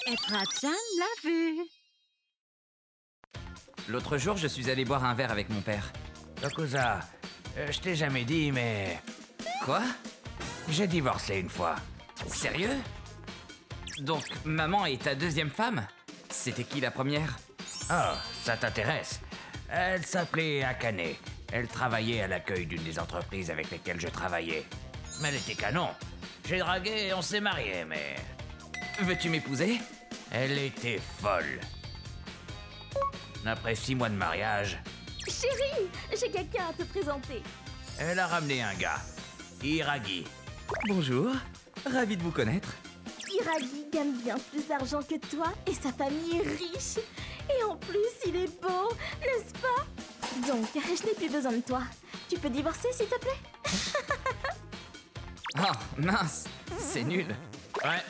Etra-chan l'a vu. L'autre jour, je suis allé boire un verre avec mon père. Yakuza, je t'ai jamais dit, mais... Quoi? J'ai divorcé une fois. Sérieux? Donc, maman est ta deuxième femme? C'était qui la première? Oh, ça t'intéresse? Elle s'appelait Akane. Elle travaillait à l'accueil d'une des entreprises avec lesquelles je travaillais. Mais elle était canon. J'ai dragué et on s'est mariés, mais... Veux-tu m'épouser? Elle était folle. Après 6 mois de mariage, Chérie, j'ai quelqu'un à te présenter. elle a ramené un gars, Hiragi. Bonjour, ravi de vous connaître. Hiragi gagne bien plus d'argent que toi et sa famille est riche. Et en plus, il est beau, n'est-ce pas? Donc, je n'ai plus besoin de toi. Tu peux divorcer, s'il te plaît? Oh, mince, c'est nul. Ouais,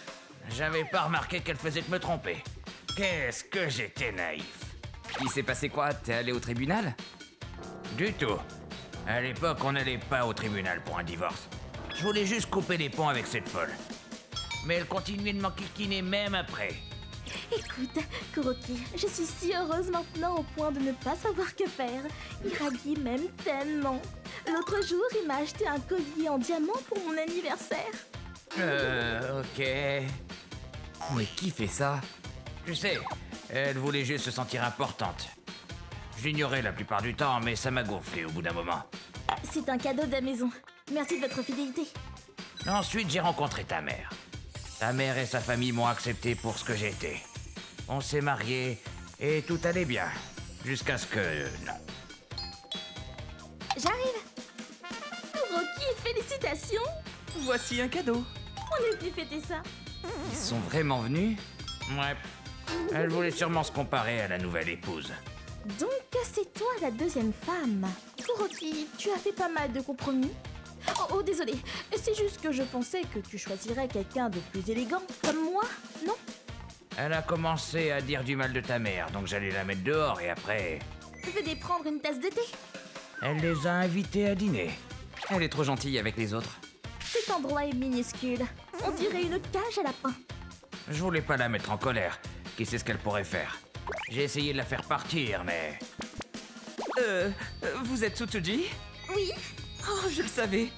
j'avais pas remarqué qu'elle faisait que me tromper. Qu'est-ce que j'étais naïf. Il s'est passé quoi? T'es allé au tribunal? Du tout. À l'époque, on n'allait pas au tribunal pour un divorce. Je voulais juste couper les ponts avec cette folle. Mais elle continuait de m'enquiquiner même après. Écoute, Kuroki, je suis si heureuse maintenant au point de ne pas savoir que faire. Hiragi m'aime tellement. L'autre jour, il m'a acheté un collier en diamant pour mon anniversaire. Ok. Mais qui fait ça? Tu sais, elle voulait juste se sentir importante. Je l'ignorais la plupart du temps, mais ça m'a gonflé au bout d'un moment. C'est un cadeau de la maison. Merci de votre fidélité. Ensuite, j'ai rencontré ta mère. Ta mère et sa famille m'ont accepté pour ce que j'étais. On s'est mariés et tout allait bien. Jusqu'à ce que... non. J'arrive. Kuroki, félicitations. Voici un cadeau. On est venu fêter ça. Ils sont vraiment venus? Ouais. Elle voulait sûrement se comparer à la nouvelle épouse. Donc, c'est toi la deuxième femme. Kuroki, tu as fait pas mal de compromis. Oh, désolé. C'est juste que je pensais que tu choisirais quelqu'un de plus élégant, comme moi, non? Elle a commencé à dire du mal de ta mère, donc j'allais la mettre dehors et après... Venez prendre une tasse de thé. Elle les a invités à dîner. Elle est trop gentille avec les autres. Cet endroit est minuscule. On dirait une cage à lapins. Je voulais pas la mettre en colère. Qui sait ce qu'elle pourrait faire? J'ai essayé de la faire partir, mais... Vous êtes Tsuji? Oui. Oh, je le savais.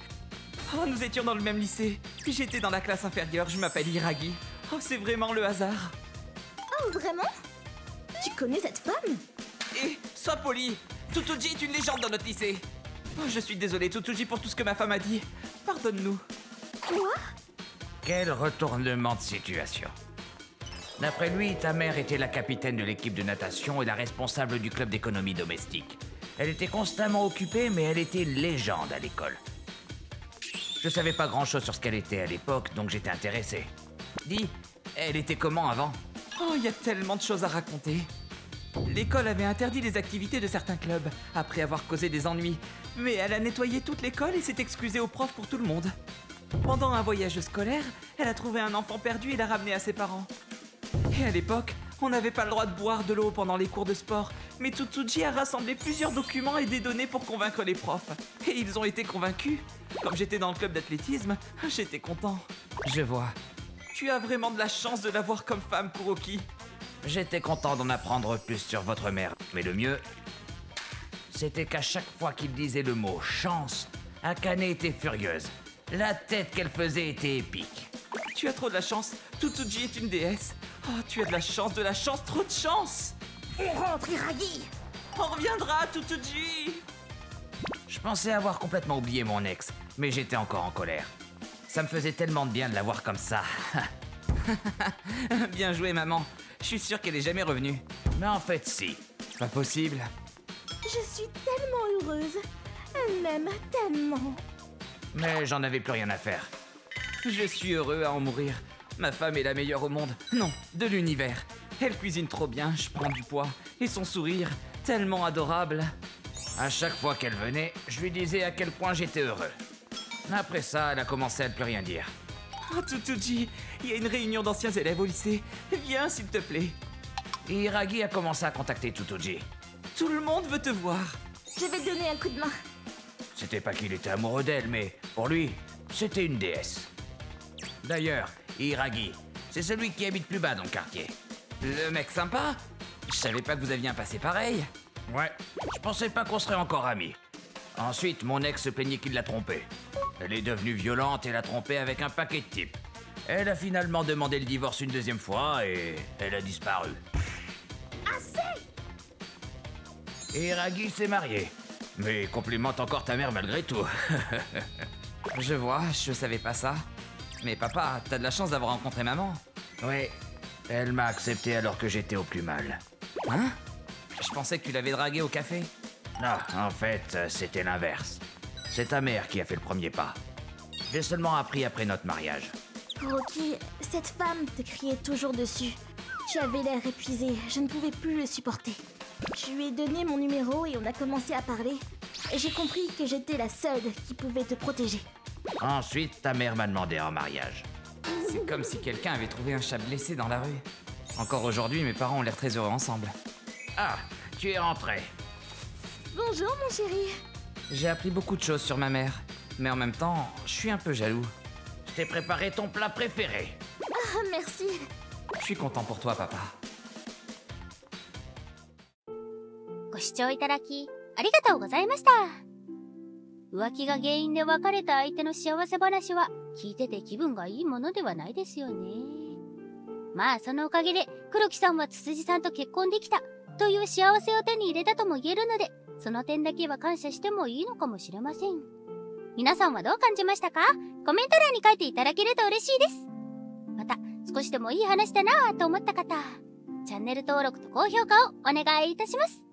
Oh, nous étions dans le même lycée. J'étais dans la classe inférieure, je m'appelle Hiragi. Oh, c'est vraiment le hasard. Oh, vraiment? Tu connais cette femme? Et, sois poli, Tsuji est une légende dans notre lycée. Oh, je suis désolé, Tsuji, pour tout ce que ma femme a dit. Pardonne-nous. Quoi? Quel retournement de situation. D'après lui, ta mère était la capitaine de l'équipe de natation et la responsable du club d'économie domestique. Elle était constamment occupée, mais elle était légende à l'école. Je savais pas grand-chose sur ce qu'elle était à l'époque, donc j'étais intéressé. Dis, elle était comment avant? Oh, il y a tellement de choses à raconter. L'école avait interdit les activités de certains clubs, après avoir causé des ennuis. Mais elle a nettoyé toute l'école et s'est excusée aux profs pour tout le monde. Pendant un voyage scolaire, elle a trouvé un enfant perdu et l'a ramené à ses parents. Et à l'époque, on n'avait pas le droit de boire de l'eau pendant les cours de sport, mais Tsuji a rassemblé plusieurs documents et des données pour convaincre les profs. Et ils ont été convaincus. Comme j'étais dans le club d'athlétisme, j'étais content. Je vois. Tu as vraiment de la chance de l'avoir comme femme, Kuroki. J'étais content d'en apprendre plus sur votre mère, mais le mieux, c'était qu'à chaque fois qu'il disait le mot « chance », Akane était furieuse. La tête qu'elle faisait était épique. Tu as trop de la chance, Tsuji est une déesse. Oh, tu as de la chance, trop de chance. On rentre, Hiragi. On reviendra, Tsuji. Je pensais avoir complètement oublié mon ex, mais j'étais encore en colère. Ça me faisait tellement de bien de la voir comme ça. Bien joué, maman. Je suis sûr qu'elle est jamais revenue. Mais en fait, si. Pas possible. Je suis tellement heureuse. Elle m'aime tellement. Mais j'en avais plus rien à faire. Je suis heureux à en mourir. Ma femme est la meilleure au monde. Non, de l'univers. Elle cuisine trop bien, je prends du poids. Et son sourire, tellement adorable. À chaque fois qu'elle venait, je lui disais à quel point j'étais heureux. Après ça, elle a commencé à ne plus rien dire. Oh, Tsuji, il y a une réunion d'anciens élèves au lycée. Viens, s'il te plaît. Et Hiragi a commencé à contacter Tsuji. Tout le monde veut te voir. Je vais te donner un coup de main. C'était pas qu'il était amoureux d'elle, mais pour lui, c'était une déesse. D'ailleurs, Hiragi, C'est celui qui habite plus bas dans le quartier. Le mec sympa? Je savais pas que vous aviez un passé pareil. Ouais, je pensais pas qu'on serait encore amis. Ensuite, mon ex se plaignait qu'il l'a trompée. Elle est devenue violente et l'a trompée avec un paquet de types. Elle a finalement demandé le divorce une deuxième fois et elle a disparu. Assez! Et Raggy s'est marié. Mais complimente encore ta mère malgré tout. Je vois, je savais pas ça. Mais papa, t'as de la chance d'avoir rencontré maman. Oui, elle m'a accepté alors que j'étais au plus mal. Hein? Je pensais que tu l'avais dragué au café. Ah, en fait, c'était l'inverse. C'est ta mère qui a fait le premier pas. J'ai seulement appris après notre mariage. Rocky, cette femme te criait toujours dessus. Tu avais l'air épuisé, je ne pouvais plus le supporter. Je lui ai donné mon numéro et on a commencé à parler. Et j'ai compris que j'étais la seule qui pouvait te protéger. Ensuite, ta mère m'a demandé en mariage. C'est comme si quelqu'un avait trouvé un chat blessé dans la rue. Encore aujourd'hui, mes parents ont l'air très heureux ensemble. Ah, tu es rentré. Bonjour mon chéri. J'ai appris beaucoup de choses sur ma mère. Mais en même temps, je suis un peu jaloux. Je t'ai préparé ton plat préféré. Ah, merci. Je suis content pour toi, papa. ご視聴いただきありがとうございました。浮気が原因で別れた相手の幸せ話は聞いてて気分がいいものではないですよね。まあそのおかげで黒木さんはつつじさんと結婚できたという幸せを手に入れたとも言えるので、その点だけは感謝してもいいのかもしれません。皆さんはどう感じましたか？コメント欄に書いていただけると嬉しいです。また少しでもいい話だなぁと思った方、チャンネル登録と高評価をお願いいたします。